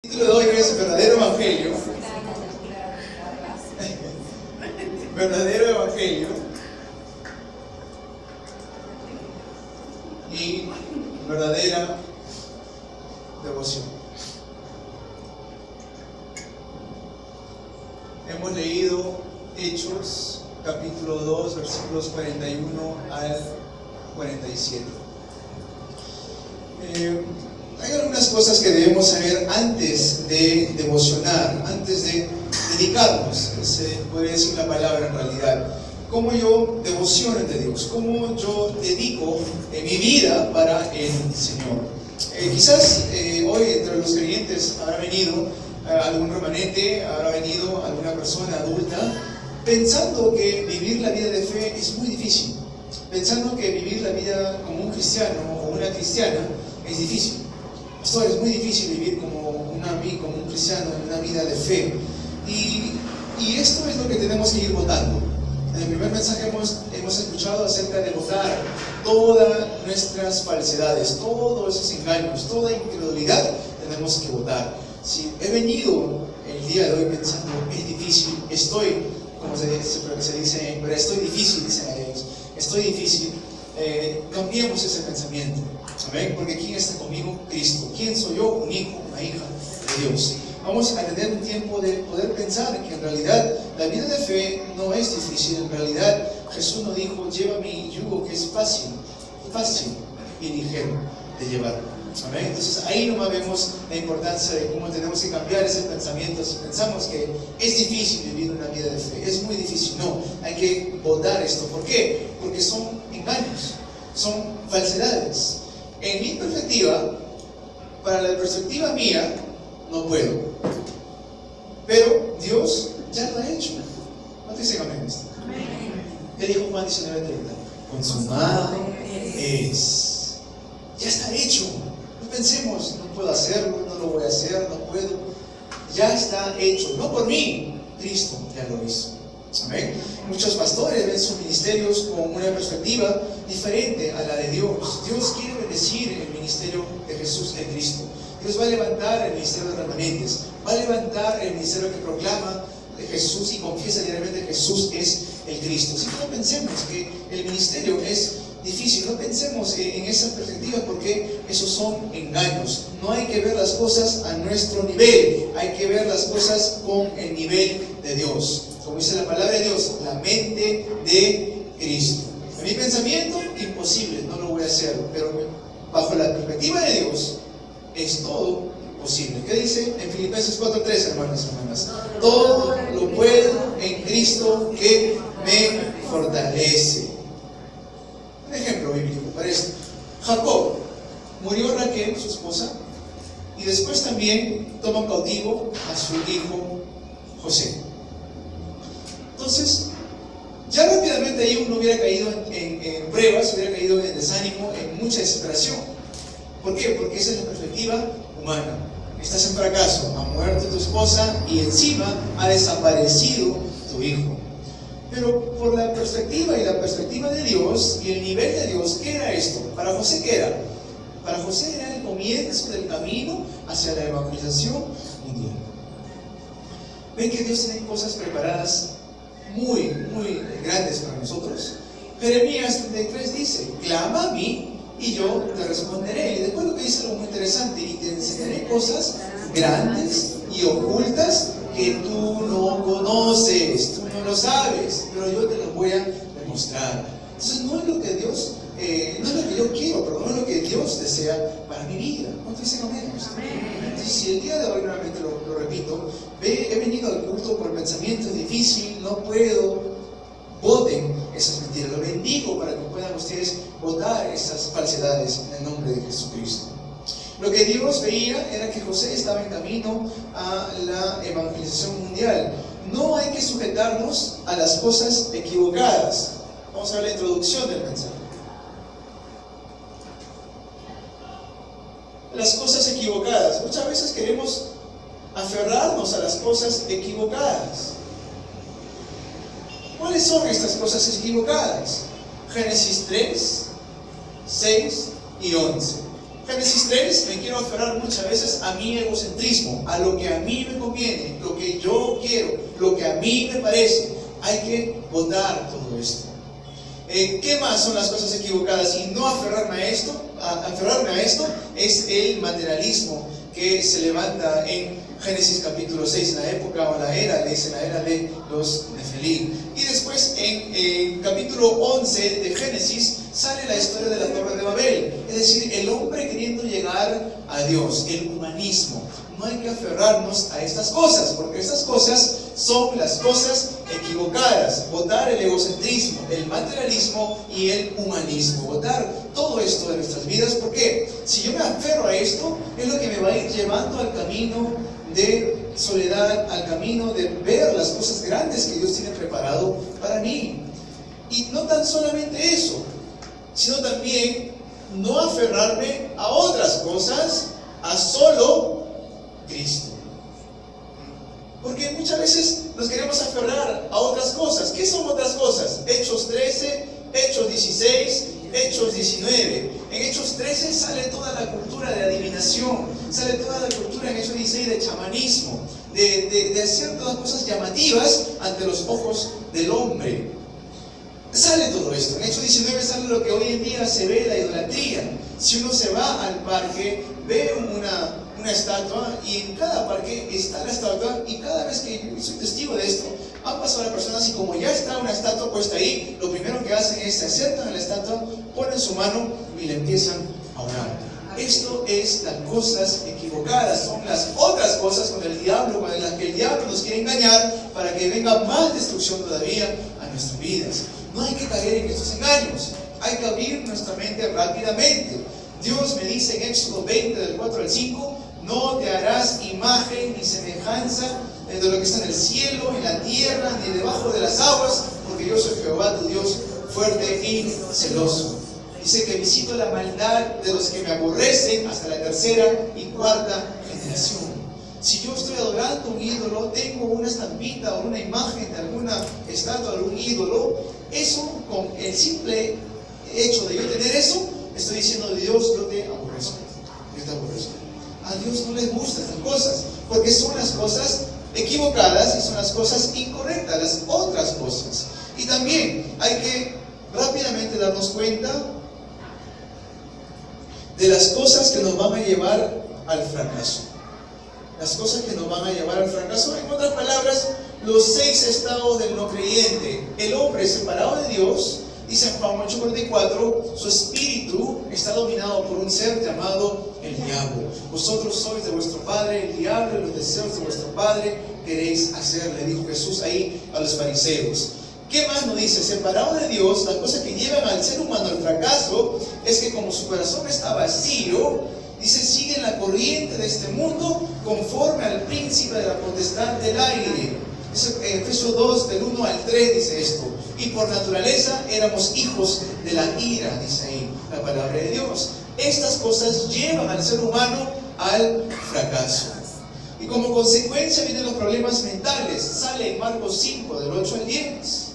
El título de hoy es Verdadero Evangelio. Verdadero Evangelio y verdadera devoción. Hemos leído Hechos, capítulo 2, versículos 41 al 47. Hay algunas cosas que debemos saber antes de devocionar, antes de dedicarnos, se podría decir la palabra en realidad. Cómo yo devociono ante Dios, cómo yo dedico mi vida para el Señor. Quizás hoy entre los creyentes habrá venido algún remanente, habrá venido alguna persona adulta pensando que vivir la vida de fe es muy difícil, pensando que vivir la vida como un cristiano o una cristiana es difícil. Pastor, es muy difícil vivir como un cristiano en una vida de fe. Y esto es lo que tenemos que ir votando. En el primer mensaje hemos escuchado acerca de votar todas nuestras falsedades, todos esos engaños, toda incredulidad tenemos que votar. Si he venido el día de hoy pensando, es difícil, como se dice, pero estoy difícil, dicen ellos, estoy difícil, cambiemos ese pensamiento. ¿Amén? Porque ¿quién está conmigo? Cristo. ¿Quién soy yo? Un hijo, una hija de Dios. Vamos a tener un tiempo de poder pensar que en realidad la vida de fe no es difícil. En realidad Jesús nos dijo, lleva mi yugo que es fácil y ligero de llevar. ¿Amén? Entonces ahí nomás vemos la importancia de cómo tenemos que cambiar ese pensamiento. Si pensamos que es difícil vivir una vida de fe, es muy difícil. No, hay que votar esto. ¿Por qué? Porque son engaños, son falsedades. En mi perspectiva, para la perspectiva mía, no puedo. Pero Dios ya lo ha hecho. ¿Cuántos dicen amén? ¿Qué dijo Juan 19:30? Consumado es. Ya está hecho. No pensemos, no puedo hacerlo, no lo voy a hacer, no puedo. Ya está hecho. No por mí, Cristo ya lo hizo. Amén. Muchos pastores ven sus ministerios con una perspectiva diferente a la de Dios. Dios quiere bendecir el ministerio de Jesús en Cristo. Dios va a levantar el ministerio de remanentes, va a levantar el ministerio que proclama de Jesús y confiesa diariamente que Jesús es el Cristo. Si no pensemos que el ministerio es difícil, no pensemos en esa perspectiva, porque esos son engaños. No hay que ver las cosas a nuestro nivel, hay que ver las cosas con el nivel de Dios. Como dice la palabra de Dios, la mente de Cristo. En mi pensamiento, imposible, no lo voy a hacer, pero bajo la perspectiva de Dios, es todo posible. ¿Qué dice en Filipenses 4:3, hermanos y hermanas? Todo lo puedo en Cristo que me fortalece. Un ejemplo bíblico para esto. Jacob, murió Raquel, su esposa, y después también toma cautivo a su hijo José. Entonces, ya rápidamente ahí uno hubiera caído en pruebas, hubiera caído en desánimo, en mucha desesperación. ¿Por qué? Porque esa es la perspectiva humana. Estás en fracaso, ha muerto tu esposa y encima ha desaparecido tu hijo. Pero por la perspectiva de Dios y el nivel de Dios, ¿qué era esto? ¿Para José qué era? Para José era el comienzo del camino hacia la evangelización mundial. ¿Ven que Dios tiene cosas preparadas muy, muy grandes para nosotros? Jeremías 33 dice, clama a mí y yo te responderé. Y después lo que dice algo muy interesante, y te enseñaré cosas grandes y ocultas que tú no conoces, tú no lo sabes, pero yo te lo voy a demostrar. Entonces no es lo que Dios, no es lo que yo quiero, pero no es lo que Dios desea para mi vida. ¿Cuánto dicen amén? Entonces, si el día de hoy, nuevamente lo repito, he venido al culto por pensamientos difíciles, no puedo, voten esas mentiras. Lo bendigo para que puedan ustedes votar esas falsedades en el nombre de Jesucristo. Lo que Dios veía era que José estaba en camino a la evangelización mundial. No hay que sujetarnos a las cosas equivocadas. Vamos a ver la introducción del mensaje. Las cosas equivocadas. Muchas veces queremos aferrarnos a las cosas equivocadas. ¿Cuáles son estas cosas equivocadas? Génesis 3, 6 y 11. Génesis 3, me quiero aferrar muchas veces a mi egocentrismo, a lo que a mí me conviene, lo que yo quiero, lo que a mí me parece. Hay que botar todo esto. ¿Qué más son las cosas equivocadas? Y no aferrarme a esto es el materialismo que se levanta en Génesis capítulo 6, en la época o la era de los Nefelim. Y después en capítulo 11 de Génesis sale la historia de la Torre de Babel, es decir, el hombre queriendo llegar a Dios, el humanismo. No hay que aferrarnos a estas cosas, porque estas cosas son las cosas equivocadas. Botar el egocentrismo, el materialismo y el humanismo. Botar todo esto de nuestras vidas, porque si yo me aferro a esto, es lo que me va a ir llevando al camino de soledad, al camino de ver las cosas grandes que Dios tiene preparado para mí. Y no tan solamente eso, sino también no aferrarme a otras cosas, a solo Cristo. Porque muchas veces nos queremos aferrar a otras cosas. ¿Qué son otras cosas? Hechos 13, Hechos 16, Hechos 19. En Hechos 13 sale toda la cultura de adivinación, sale toda la cultura en Hechos 16 de chamanismo, de hacer todas cosas llamativas ante los ojos del hombre. Sale todo esto. En Hechos 19 sale lo que hoy en día se ve, la idolatría. Si uno se va al parque, ve una estatua, y en cada parque está la estatua, y cada vez que yo soy testigo de esto, han pasado las personas y como ya está una estatua puesta ahí, lo primero que hacen es se acercan a la estatua, ponen su mano y le empiezan a orar. Esto es las cosas equivocadas, son las otras cosas con el diablo, con las que el diablo nos quiere engañar para que venga más destrucción todavía a nuestras vidas. No hay que caer en estos engaños, hay que abrir nuestra mente rápidamente. Dios me dice en Éxodo 20, del 4 al 5, no te harás imagen ni semejanza de lo que está en el cielo, en la tierra, ni debajo de las aguas, porque yo soy Jehová tu Dios, fuerte y celoso. Dice que visito la maldad de los que me aborrecen hasta la tercera y cuarta generación. Si yo estoy adorando un ídolo, tengo una estampita o una imagen de alguna estatua de algún ídolo, eso, con el simple hecho de yo tener eso, estoy diciendo: Dios, yo te aborrezco. Yo te aborrezco. A Dios no le gustan estas cosas, porque son las cosas equivocadas y son las cosas incorrectas, las otras cosas. Y también hay que rápidamente darnos cuenta de las cosas que nos van a llevar al fracaso. Las cosas que nos van a llevar al fracaso, en otras palabras, los 6 estados del no creyente. El hombre separado de Dios, dice en Juan 8:44, su espíritu está dominado por un ser llamado el diablo. Vosotros sois de vuestro padre el diablo, y los deseos de vuestro padre queréis hacer, le dijo Jesús ahí a los fariseos. ¿Qué más nos dice? Separado de Dios, las cosas que llevan al ser humano al fracaso es que como su corazón está vacío, dice, siguen la corriente de este mundo conforme al príncipe de la potestad del aire. En Efesios 2, del 1 al 3 dice esto. Y por naturaleza éramos hijos de la ira, dice ahí la palabra de Dios. Estas cosas llevan al ser humano al fracaso. Y como consecuencia vienen los problemas mentales. Sale en Marcos 5, del 8 al 10.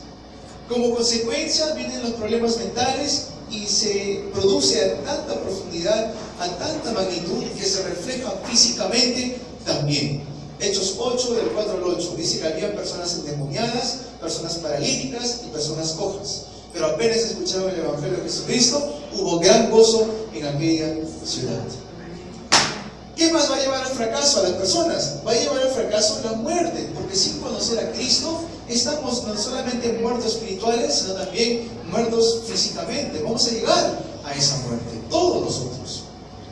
Como consecuencia vienen los problemas mentales y se produce a tanta profundidad, a tanta magnitud, que se refleja físicamente también. Hechos 8, del 4 al 8, dice que había personas endemoniadas, personas paralíticas y personas cojas. Pero apenas escucharon el Evangelio de Jesucristo, hubo gran gozo en aquella ciudad. ¿Qué más va a llevar al fracaso a las personas? Va a llevar al fracaso la muerte, porque sin conocer a Cristo estamos no solamente muertos espirituales, sino también muertos físicamente. Vamos a llegar a esa muerte, todos nosotros.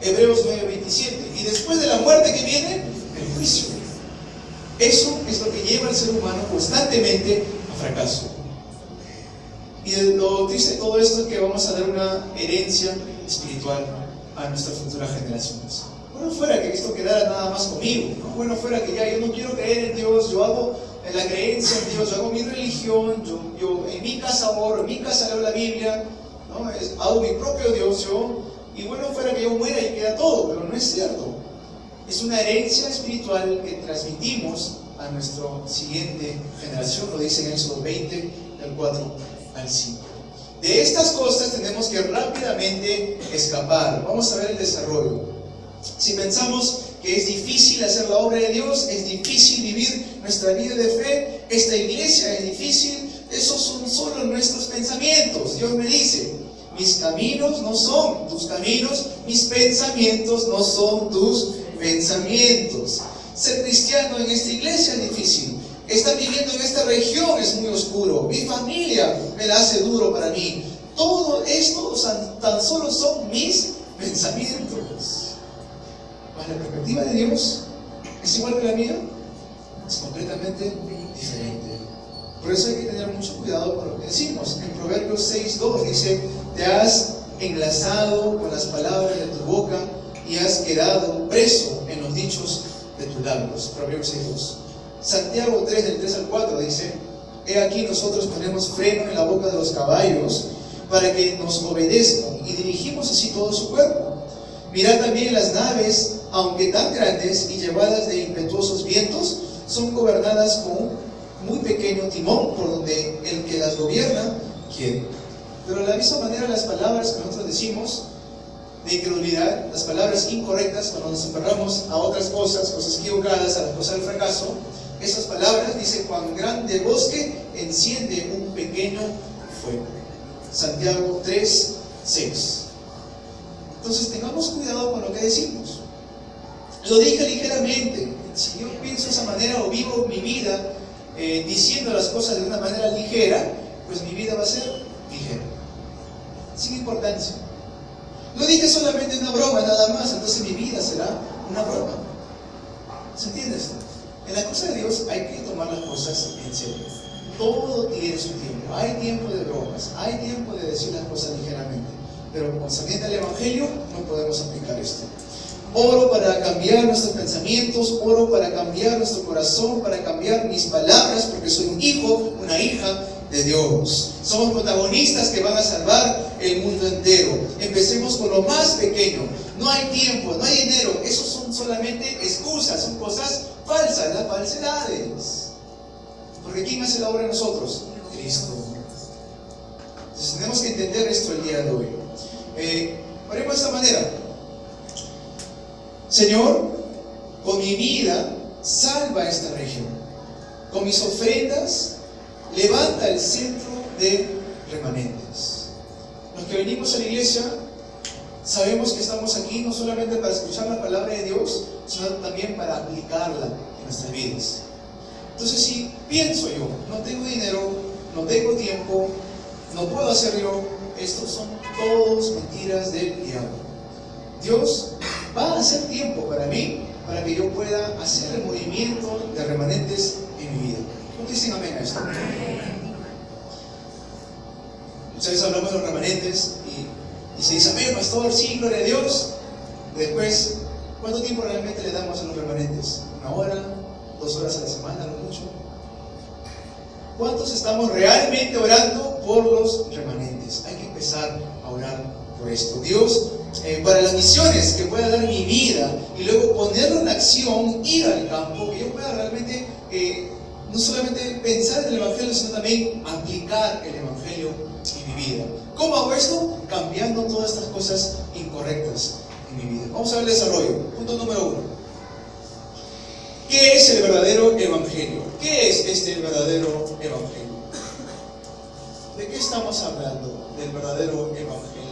Hebreos 9:27. Y después de la muerte, ¿qué viene? El juicio. Eso es lo que lleva al ser humano constantemente a fracaso. Y lo triste de todo esto es que vamos a dar una herencia espiritual a nuestras futuras generaciones. Bueno fuera que esto quedara nada más conmigo, ¿no? Bueno fuera que ya yo no quiero creer en Dios, yo hago la creencia en Dios, yo hago mi religión, yo en mi casa oro, en mi casa leo la Biblia, ¿no? Hago mi propio Dios y bueno fuera que yo muera y queda todo, pero no es cierto. Es una herencia espiritual que transmitimos a nuestra siguiente generación, lo dice en Éxodo 20, del 4 al 5. De estas cosas tenemos que rápidamente escapar. Vamos a ver el desarrollo. Si pensamos que es difícil hacer la obra de Dios, es difícil vivir nuestra vida de fe, esta iglesia es difícil, esos son solo nuestros pensamientos. Dios me dice, mis caminos no son tus caminos, mis pensamientos no son tus pensamientos. Ser cristiano en esta iglesia es difícil. Estar viviendo en esta región es muy oscuro. Mi familia me la hace duro para mí. Todo esto tan solo son mis pensamientos. ¿Mas la perspectiva de Dios es igual que la mía? Es completamente diferente. Por eso hay que tener mucho cuidado con lo que decimos. En Proverbios 6:2 dice, te has enlazado con las palabras de tu boca y has quedado preso en los dichos de tus labios. Proverbios 6:2. Santiago 3, del 3 al 4 dice, he aquí nosotros ponemos freno en la boca de los caballos para que nos obedezcan y dirigimos así todo su cuerpo. Mirad también las naves, aunque tan grandes y llevadas de impetuosos vientos, son gobernadas con un muy pequeño timón por donde el que las gobierna quiere. Pero de la misma manera las palabras que nosotros decimos de incredulidad, las palabras incorrectas, cuando nos aferramos a otras cosas, cosas equivocadas, a las cosas del fracaso, esas palabras, dice, cuán grande bosque enciende un pequeño fuego. Santiago 3, 6. Entonces tengamos cuidado con lo que decimos. Lo dije ligeramente. Si yo pienso de esa manera o vivo mi vida diciendo las cosas de una manera ligera, pues mi vida va a ser ligera, sin importancia. Lo dije solamente una broma nada más, entonces mi vida será una broma. ¿Se entiende esto? En la cosa de Dios hay que tomar las cosas en serio. Todo tiene su tiempo. Hay tiempo de bromas, hay tiempo de decir las cosas ligeramente. Pero concerniente al Evangelio no podemos aplicar esto. Oro para cambiar nuestros pensamientos, oro para cambiar nuestro corazón, para cambiar mis palabras, porque soy un hijo, una hija de Dios. Somos protagonistas que van a salvar el mundo entero. Empecemos con lo más pequeño. No hay tiempo, no hay dinero. Esos son solamente excusas, son cosas falsas, las falsedades. Porque ¿quién hace la obra de nosotros? Cristo. Entonces tenemos que entender esto el día de hoy. Haremos de esta manera. Señor, con mi vida salva esta región. Con mis ofrendas levanta el centro de remanentes. Los que venimos a la iglesia sabemos que estamos aquí no solamente para escuchar la palabra de Dios, sino también para aplicarla en nuestras vidas. Entonces, si pienso yo, no tengo dinero, no tengo tiempo, no puedo hacerlo, estos son todos mentiras del diablo. Dios va a hacer tiempo para mí, para que yo pueda hacer el movimiento de remanentes en mi vida. ¿Cuántos dicen amén a esto? Muchas veces hablamos de los remanentes y se dice, amén, pastor, sí, gloria a Dios. Después, ¿cuánto tiempo realmente le damos a los remanentes? ¿1 hora? 2 horas a la semana, no mucho? ¿Cuántos estamos realmente orando por los remanentes? Hay que empezar a orar por esto. Dios, para las misiones que pueda dar mi vida y luego ponerlo en acción, ir al campo, que yo pueda realmente no solamente pensar en el Evangelio, sino también aplicar el Evangelio en mi vida. ¿Cómo hago esto? Cambiando todas estas cosas incorrectas en mi vida. Vamos a ver el desarrollo. Punto número 1. ¿Qué es el verdadero Evangelio? ¿Qué es este verdadero Evangelio? ¿De qué estamos hablando del verdadero Evangelio?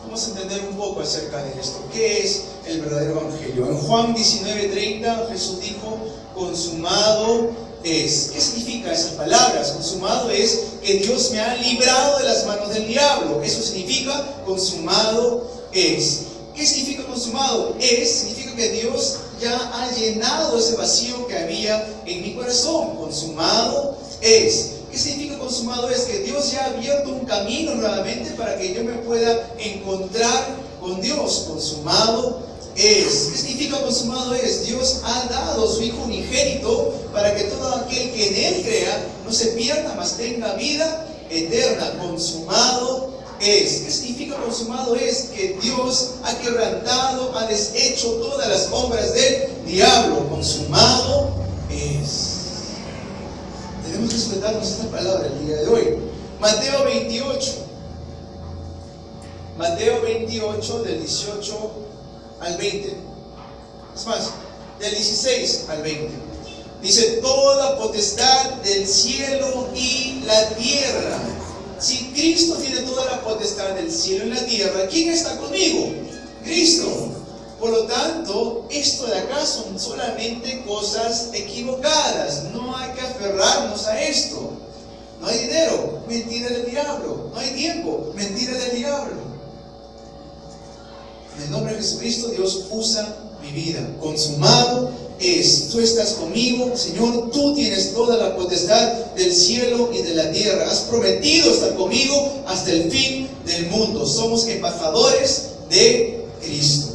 Vamos a entender un poco acerca de esto. ¿Qué es el verdadero Evangelio? En Juan 19:30 Jesús dijo, consumado es. ¿Qué significa esas palabras? Consumado es que Dios me ha librado de las manos del diablo. Eso significa consumado es. ¿Qué significa consumado? Significa que Dios ya ha llenado ese vacío que había en mi corazón. Consumado es. ¿Qué significa consumado es? Que Dios ya ha abierto un camino nuevamente para que yo me pueda encontrar con Dios. Consumado es. ¿Qué significa consumado es? Dios ha dado a su Hijo unigénito para que todo aquel que en Él crea no se pierda, mas tenga vida eterna. Consumado es. ¿Qué significa consumado es? Que Dios ha quebrantado, ha deshecho todas las obras del diablo. Consumado es. Tenemos que sujetarnos a esta palabra el día de hoy. Mateo 28, Mateo 28, del 18 al 20. Es más, del 16 al 20. Dice: toda potestad del cielo y la tierra. Si Cristo tiene toda la potestad del cielo y la tierra, ¿quién está conmigo? Cristo. Por lo tanto, esto de acá son solamente cosas equivocadas. No hay que aferrarnos a esto. No hay dinero, mentira del diablo. No hay tiempo, mentira del diablo. En el nombre de Jesucristo, Dios usa mi vida. Consumado es. Tú estás conmigo, Señor. Tú tienes toda la potestad del cielo y de la tierra. Has prometido estar conmigo hasta el fin del mundo. Somos embajadores de Cristo.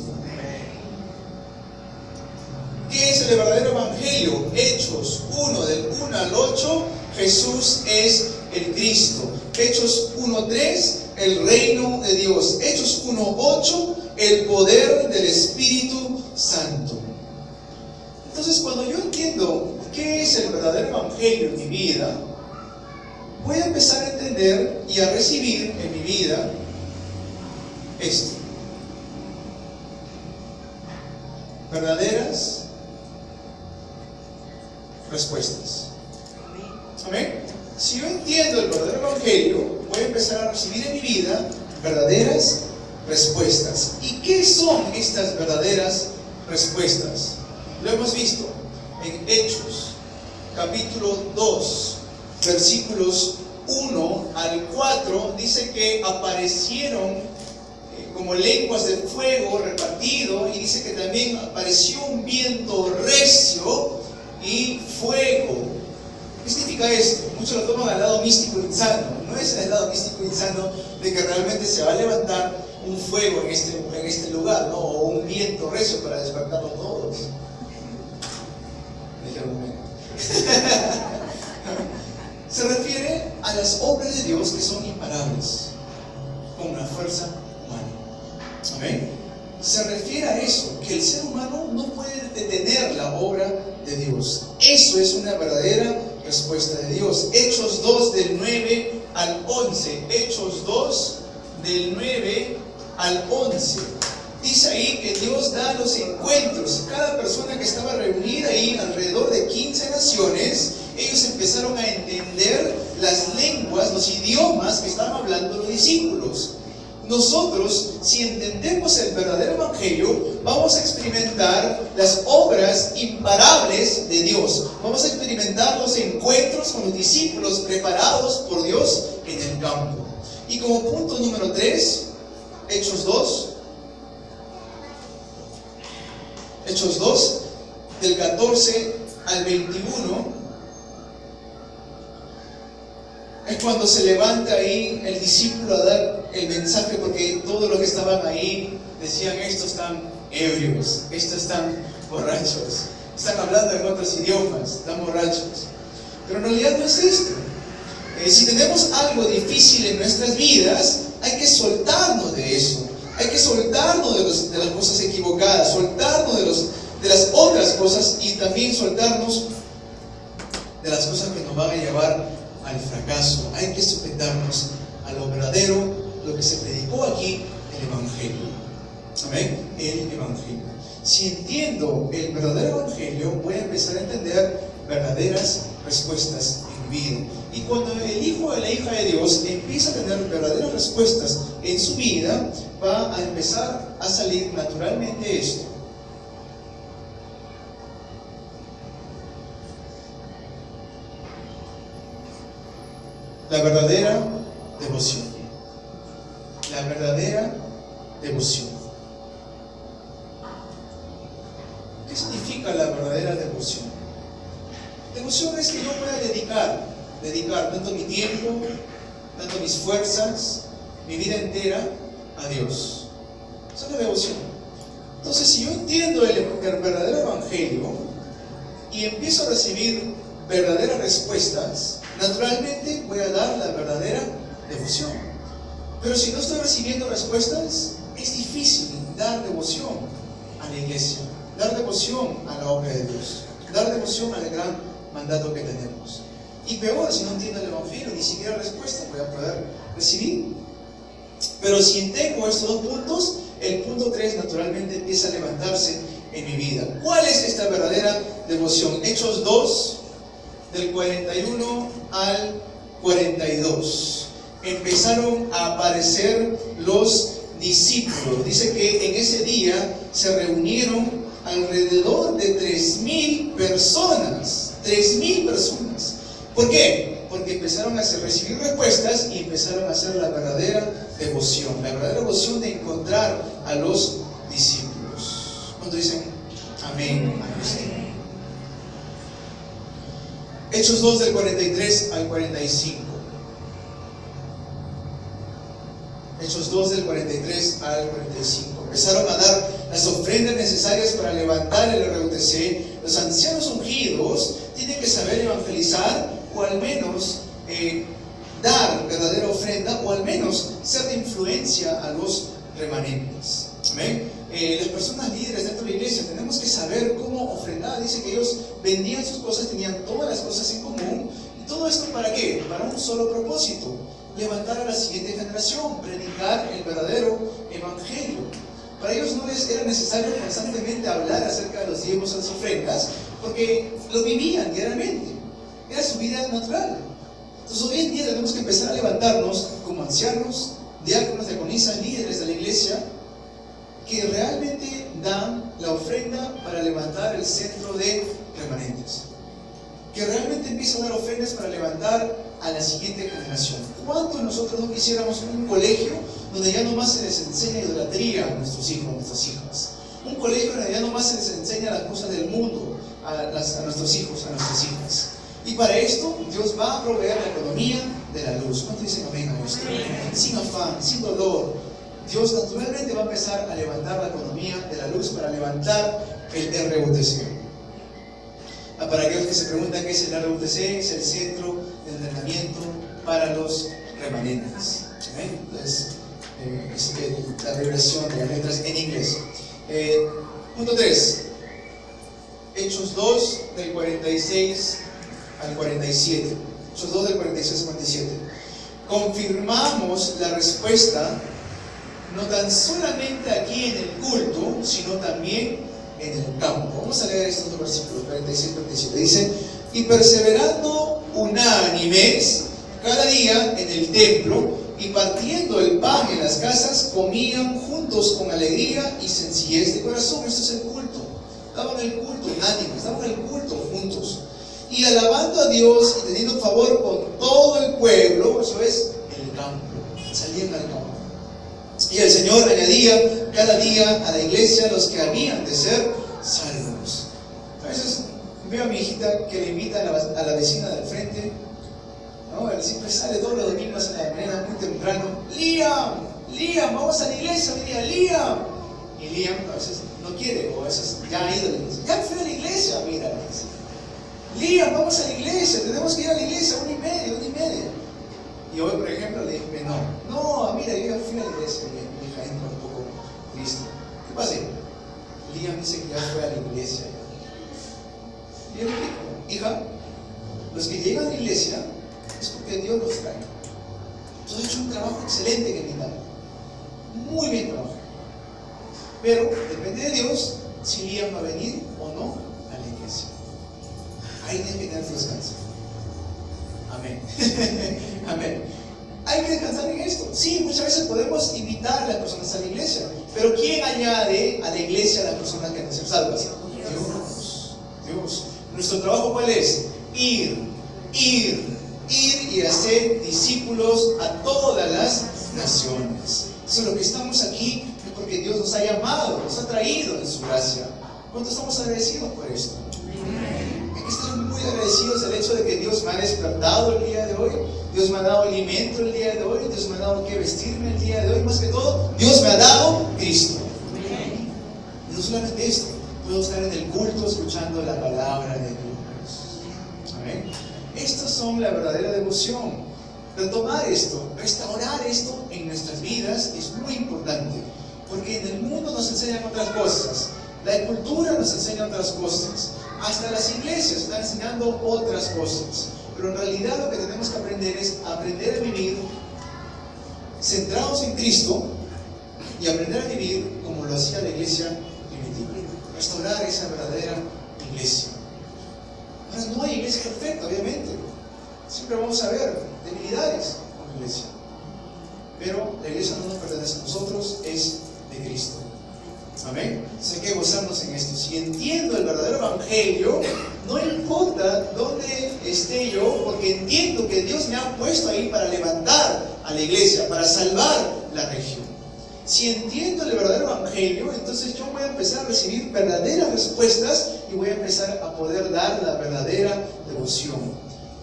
¿Qué es el verdadero evangelio? Hechos 1, del 1 al 8, Jesús es el Cristo. Hechos 1:3, el reino de Dios. Hechos 1:8, el poder del Espíritu Santo. Entonces, cuando yo entiendo qué es el verdadero evangelio en mi vida, voy a empezar a entender y a recibir en mi vida esto: verdaderas respuestas. Amén. Si yo entiendo el verdadero evangelio, voy a empezar a recibir en mi vida verdaderas respuestas. ¿Y qué son estas verdaderas respuestas? Lo hemos visto en Hechos, capítulo 2, versículos 1 al 4. Dice que aparecieron como lenguas de fuego repartido, y dice que también apareció un viento recio y fuego. ¿Qué significa esto? Muchos lo toman al lado místico e insano. No es el lado místico e insano de que realmente se va a levantar un fuego en este lugar, ¿no? O un viento recio para despertarlos todos. Se refiere a las obras de Dios que son imparables, con una fuerza humana. Amén. Se refiere a eso, que el ser humano no puede detener la obra de Dios. Eso es una verdadera respuesta de Dios. Hechos 2, del 9 al 11. Hechos 2, del 9 al 11. Dice ahí que Dios da los encuentros. Cada persona que estaba reunida ahí, alrededor de 15 naciones, ellos empezaron a entender las lenguas, los idiomas que estaban hablando los discípulos. Nosotros, si entendemos el verdadero evangelio, vamos a experimentar las obras imparables de Dios. Vamos a experimentar los encuentros con los discípulos preparados por Dios en el campo. Y como punto número 3, Hechos 2, del 14 al 21, es cuando se levanta ahí el discípulo a dar el mensaje, porque todos los que estaban ahí decían: estos están ebrios, estos están borrachos, están hablando en otros idiomas, están borrachos. Pero en realidad no es esto. Si tenemos algo difícil en nuestras vidas, hay que soltarnos de eso. Hay que soltarnos de las cosas equivocadas, soltarnos de las otras cosas, y también soltarnos de las cosas que nos van a llevar al fracaso. Hay que sujetarnos a lo verdadero, lo que se predicó aquí, el evangelio. Amén. El evangelio. Si entiendo el verdadero evangelio, voy a empezar a entender verdaderas respuestas en mi vida. Y cuando el hijo o la hija de Dios empieza a tener verdaderas respuestas en su vida, va a empezar a salir naturalmente esto: la verdadera devoción. La verdadera devoción. ¿Qué significa la verdadera devoción? Devoción es que yo pueda dedicar tanto mi tiempo, tanto mis fuerzas, mi vida entera a Dios. Esa es la devoción. Entonces, si yo entiendo el verdadero evangelio y empiezo a recibir verdaderas respuestas, naturalmente voy a dar la verdadera devoción. Pero si no estoy recibiendo respuestas, es difícil dar devoción a la iglesia, dar devoción a la obra de Dios, dar devoción al gran mandato que tenemos. Y peor, si no entiendo el evangelio, ni siquiera respuesta voy a poder recibir. Pero si tengo estos dos puntos, el punto 3 naturalmente empieza a levantarse en mi vida. ¿Cuál es esta verdadera devoción? Hechos 2, del 41 al 42. Empezaron a aparecer los discípulos. Dice que en ese día se reunieron alrededor de 3,000 personas. 3,000 personas. ¿Por qué? Porque empezaron a recibir respuestas y empezaron a hacer la verdadera devoción. La verdadera devoción de encontrar a los discípulos. ¿Cuántos dicen amén? Hechos 2 del 43 al 45. Hechos 2 del 43 al 45. Empezaron a dar las ofrendas necesarias para levantar el RUTC. Los ancianos ungidos tienen que saber evangelizar, o al menos dar verdadera ofrenda, o al menos ser de influencia a los remanentes. ¿Amén? Las personas líderes dentro de la iglesia tenemos que saber cómo ofrendar. Dice que ellos vendían sus cosas, tenían todas las cosas en común. ¿Y todo esto para qué? Para un solo propósito: levantar a la siguiente generación, predicar el verdadero evangelio. Para ellos no les era necesario constantemente hablar acerca de los diezmos y las ofrendas, porque lo vivían diariamente, era su vida natural. Entonces hoy en día tenemos que empezar a levantarnos como ancianos, diáconos, diaconisas, líderes de la iglesia, que realmente dan la ofrenda para levantar el centro de remanentes, que realmente empiezan a dar ofrendas para levantar a la siguiente generación. ¿Cuántos de nosotros no quisiéramos un colegio donde ya no más se les enseña idolatría a nuestros hijos, a nuestras hijas? Un colegio donde ya no más se les enseña las cosas del mundo a nuestros hijos, a nuestras hijas. Y para esto Dios va a proveer la economía de la luz. ¿Cuántos dicen amén a esto? Sin afán, sin dolor. Dios naturalmente va a empezar a levantar la economía de la luz para levantar el RUTC. Para aquellos que se preguntan qué es el RUTC, es el centro de entrenamiento para los remanentes. Entonces, es la abreviación de las letras en inglés. Punto 3. Hechos 2 del 46 al 47. Hechos 2 del 46 al 47. Confirmamos la respuesta no tan solamente aquí en el culto, sino también en el campo. Vamos a leer estos dos versículos, 46 y 47. Dice: y perseverando unánimes cada día en el templo, y partiendo el pan en las casas, comían juntos con alegría y sencillez de corazón. Esto es el culto. Daban el culto unánimes, daban el culto juntos, y alabando a Dios y teniendo favor con todo el pueblo. Eso es el campo. Salían al campo. Y el Señor añadía cada día a la iglesia los que habían de ser salvos. A veces veo a mi hijita que le invita a la vecina del frente, ¿no? Él siempre sale todos los domingos en la mañana muy temprano. Liam, vamos a la iglesia, venía Liam. Y Liam a veces no quiere, o a veces ya ha ido a la iglesia. Ya fui a la iglesia, mira. Liam, vamos a la iglesia, tenemos que ir a la iglesia, 1:30. Y hoy, por ejemplo, le dije, no, mira, yo ya fui a la iglesia. Mi hija entra un poco triste. ¿Qué pasa? Liam dice que ya fue a la iglesia. Y yo le digo, hija, los que llegan a la iglesia es porque Dios los trae. Tú has hecho un trabajo excelente en mi casa. Muy bien trabajado. Pero depende de Dios si Liam va a venir o no a la iglesia. Ahí tienes que tener tu descanso. Amén. Amén. Hay que descansar en esto. Sí, muchas veces podemos invitar a las personas a la iglesia, pero ¿quién añade a la iglesia a las personas que no se salvan? Dios. Nuestro trabajo, ¿cuál es? Ir y hacer discípulos a todas las naciones. Entonces, lo que estamos aquí es porque Dios nos ha llamado, nos ha traído en su gracia. ¿Cuánto estamos agradecidos por esto? Hay que estar muy agradecidos del hecho de que Dios me ha despertado el día de hoy, Dios me ha dado alimento el día de hoy, Dios me ha dado que vestirme el día de hoy, más que todo, Dios me ha dado Cristo. Y no solamente esto, puedo estar en el culto escuchando la palabra de Dios. Amén. Estas son la verdadera devoción. Retomar esto, restaurar esto en nuestras vidas es muy importante, porque en el mundo nos enseñan otras cosas, la cultura nos enseña otras cosas, hasta las iglesias están enseñando otras cosas, pero en realidad lo que tenemos que aprender es aprender a vivir centrados en Cristo y aprender a vivir como lo hacía la iglesia primitiva. Restaurar esa verdadera iglesia. Ahora, no hay iglesia perfecta, obviamente. Siempre vamos a ver debilidades como iglesia. Pero la iglesia no nos pertenece a nosotros, es de Cristo. Amén. Entonces hay que gozarnos en esto. Si entiendo el verdadero evangelio, no importa dónde esté yo, porque entiendo que Dios me ha puesto ahí para levantar a la iglesia, para salvar la región. Si entiendo el verdadero evangelio, entonces yo voy a empezar a recibir verdaderas respuestas y voy a empezar a poder dar la verdadera devoción.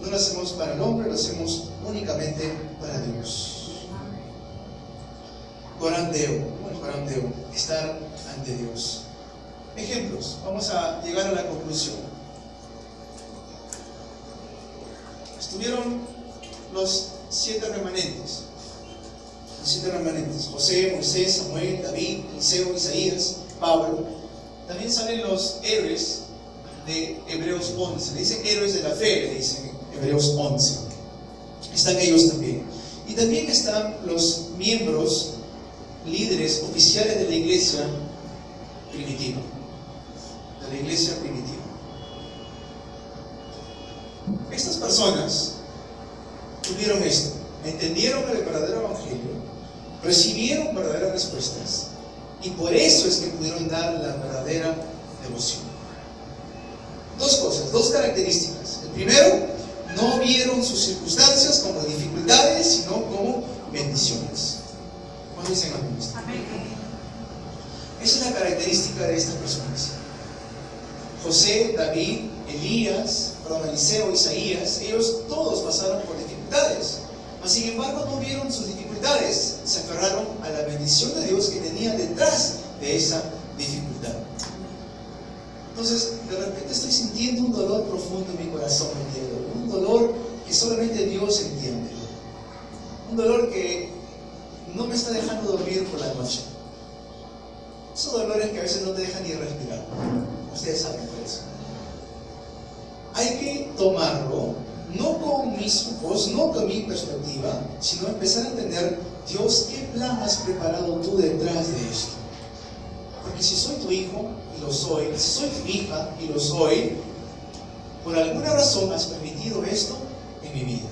No lo hacemos para el hombre, lo hacemos únicamente para Dios. Coram Deo, estar ante Dios. Ejemplos, vamos a llegar a la conclusión. Estuvieron los 7 remanentes. Los 7 remanentes: José, Moisés, Samuel, David, Eliseo, Isaías, Pablo. También salen los héroes de Hebreos 11. Le dicen héroes de la fe, le dicen Hebreos 11. Están ellos también. Y también están los miembros, líderes oficiales de la iglesia primitiva. De la iglesia primitiva. Estas personas tuvieron esto, entendieron el verdadero evangelio, recibieron verdaderas respuestas y por eso es que pudieron dar la verdadera devoción. Dos cosas, dos características. El primero, no vieron sus circunstancias como dificultades, sino como bendiciones. ¿Cuántos dicen amén? Esa es la característica de estas personas. José, David, Eliseo, Isaías, ellos todos pasaron por dificultades. Mas sin embargo no vieron sus dificultades, se aferraron a la bendición de Dios que tenía detrás de esa dificultad. Entonces, de repente estoy sintiendo un dolor profundo en mi corazón, un dolor que solamente Dios entiende. Un dolor que no me está dejando dormir por la noche. Esos dolores que a veces no te dejan ni respirar. Ustedes saben por eso. Hay que tomarlo, no con mis ojos, no con mi perspectiva, sino empezar a entender, Dios, ¿qué plan has preparado tú detrás de esto? Porque si soy tu hijo, y lo soy, si soy tu hija, y lo soy, por alguna razón has permitido esto en mi vida.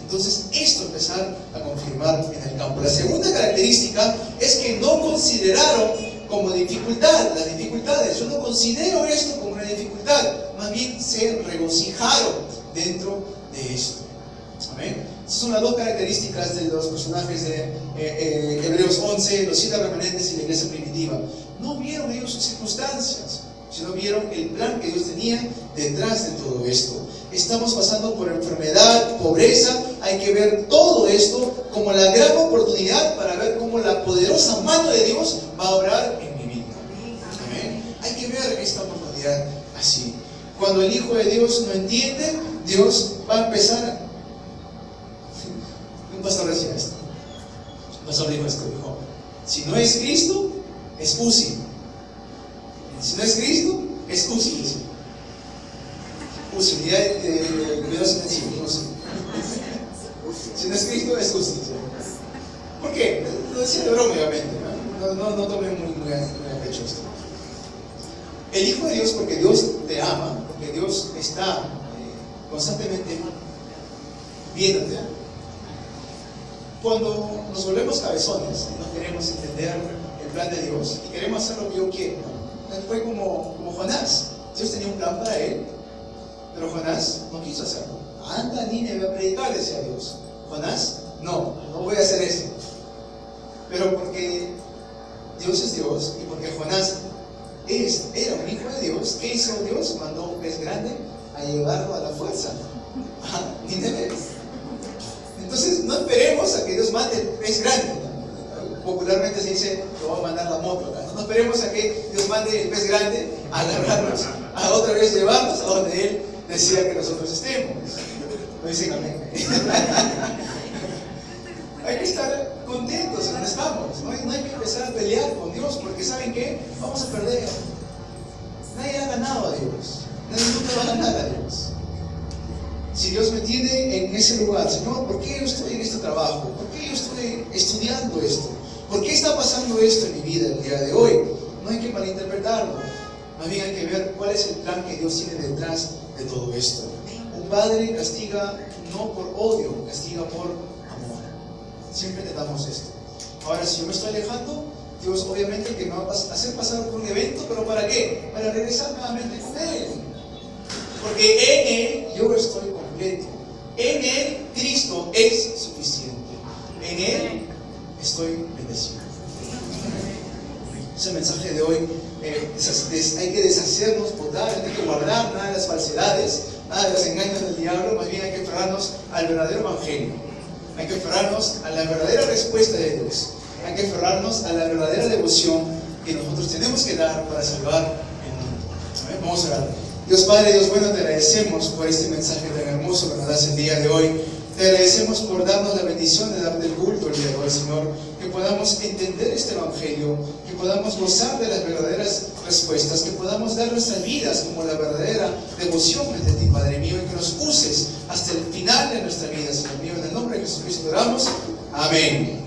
Entonces, esto empezar a confirmar en el campo. La segunda característica es que no consideraron como dificultad las dificultades. Yo no considero esto como una dificultad, más bien se regocijaron dentro de esto. Amén. Esas son las dos características de los personajes de Hebreos 11, los 7 remanentes y la iglesia primitiva. No vieron ellos sus circunstancias, sino vieron el plan que Dios tenía detrás de todo esto. Estamos pasando por enfermedad, pobreza. Hay que ver todo esto como la gran oportunidad para ver cómo la poderosa mano de Dios va a obrar en mi vida. Amén. Hay que ver esta oportunidad así. Cuando el Hijo de Dios no entiende, Dios va a empezar. Un pastor decía esto. Un pastor dijo esto, dijo: si no es Cristo, es UCI. Si no es Cristo, es UCI. UCI, unidad de cuidados intensivos. Si no es Cristo, es UCI. ¿Por qué? Lo decía de broma, obviamente. No tomen muy a pecho esto. El Hijo de Dios, porque Dios te ama, porque Dios está constantemente viéndote. Cuando nos volvemos cabezones y no queremos entender el plan de Dios y queremos hacer lo que yo quiero, fue como Jonás. Dios tenía un plan para él, pero Jonás no quiso hacerlo. Anda a Nínive a predicar, decía Dios. Jonás, no voy a hacer eso. Pero porque Dios es Dios y porque Jonás era un hijo de Dios, ¿qué hizo Dios? Mandó un pez grande a llevarlo a la fuerza a Nínive. Entonces no esperemos a que Dios mande el pez grande. Popularmente se dice, lo va a mandar la moto acá. No esperemos a que Dios mande el pez grande a agarrarnos, a otra vez llevarnos a donde Él decía que nosotros estemos. No dicen amén. Hay que estar contentos en donde estamos. No hay que empezar a pelear con Dios, porque ¿saben qué? Vamos a perder. Nadie ha ganado a Dios. Nadie nunca va a ganar a Dios. Si Si Dios me tiene en ese lugar, Señor, ¿por qué yo estoy en este trabajo? ¿Por qué yo estoy estudiando esto? ¿Por qué está pasando esto en mi vida el día de hoy? No hay que malinterpretarlo. Más bien hay que ver cuál es el plan que Dios tiene detrás de todo esto. Un padre castiga no por odio, castiga por amor. Siempre tratamos esto. Ahora, si yo me estoy alejando, Dios obviamente que me va a hacer pasar por un evento, ¿pero para qué? Para regresar nuevamente con Él. Porque en Él yo estoy completo. En Él Cristo es suficiente. En Él estoy bendecido. Ese mensaje de hoy, hay que deshacernos, podar, hay que guardar nada de las falsedades, nada de los engaños del diablo, más bien hay que aferrarnos al verdadero evangelio. Hay que aferrarnos a la verdadera respuesta de Dios. Hay que aferrarnos a la verdadera devoción que nosotros tenemos que dar para salvar el mundo. Vamos a orar. Dios Padre, Dios bueno, te agradecemos por este mensaje tan hermoso que nos das el día de hoy. Te agradecemos por darnos la bendición de darte el culto el día de hoy, Señor. Que podamos entender este evangelio, que podamos gozar de las verdaderas respuestas, que podamos dar nuestras vidas como la verdadera devoción ante ti, Padre mío, y que nos uses hasta el final de nuestra vida, Señor mío. En el nombre de Jesucristo oramos. Amén.